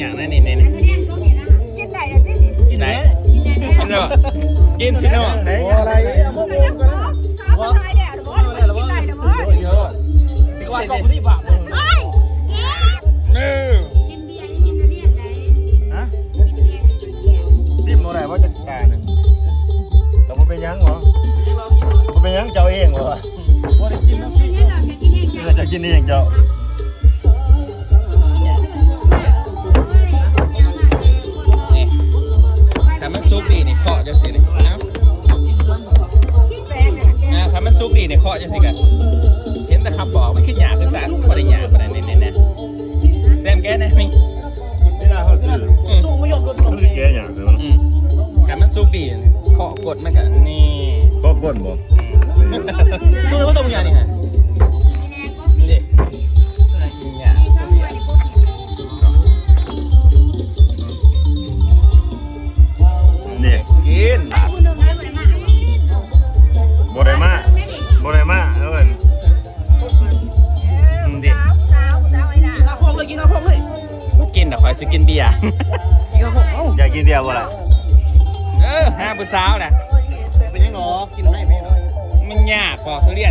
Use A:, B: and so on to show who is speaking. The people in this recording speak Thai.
A: อย่างนั้นนี่
B: กินได้แล้วสิ
A: กินไหนกินเนาะกินสิเนาะ
C: อะไรโมโมกัน
B: เขาทายเนี่ยหรือว่ากินได้หรือว่า
C: เยอะติวันกองที่ฝาก
B: เฮ้ย
D: กินเบียร์กินเรียนได้
E: ฮะ
D: กินเบียร์กินเบียร์
E: ซิมอะไรว่าจะกาหนึ่งแต่บ่เป็นยังเหรอบ่เป็นยังเจ้าเองเหรอ
C: บ่ได้กินน้ำ
D: เนี่ยเราจะกินเอง
E: เพื่อจะกินเองเจ้า
A: นี่ถ้ามันซุกดีนี่เคาะจะสิเลยนะ
B: กินแปลงเนี่ย
A: ถ้ามันซุกดีนี่เคาะจะสิกันเห็นแต่ขับบอกมันขึ้นหยาขึ้นสารพอได้หยาปานนั้นนี่แซมแกนะนี่
E: ไม่น่าเข้าซื้อ
C: สู้ไม่ยอมลดลง
E: คือแกอย่างเดียว
A: ถ้ามันซุกดีเคาะกดมันก็นี่
E: ก็ก้นบ่
C: สู้เขาต้องอย่างนี้ฮะ
A: นี่ดิกินหยา
E: นี่
A: กิน
D: ผู้หนึ่งได้บ่ได้มา
E: บ่ได้มาเอิ้น
A: ดิ
B: สาวไอ้ด่า
C: ข้าวโพดเลยกินข้าวโพดเลย
A: กินแต่คอยสิกินเบียร์
C: กินข้าวโพดเอ้า
E: อยากกินเบียร์บ่ล่ะ
A: ห้าผู้สาวนะ
C: เป็นยังหรอกินได้ไหม
A: มันยากกว่าทุเรียน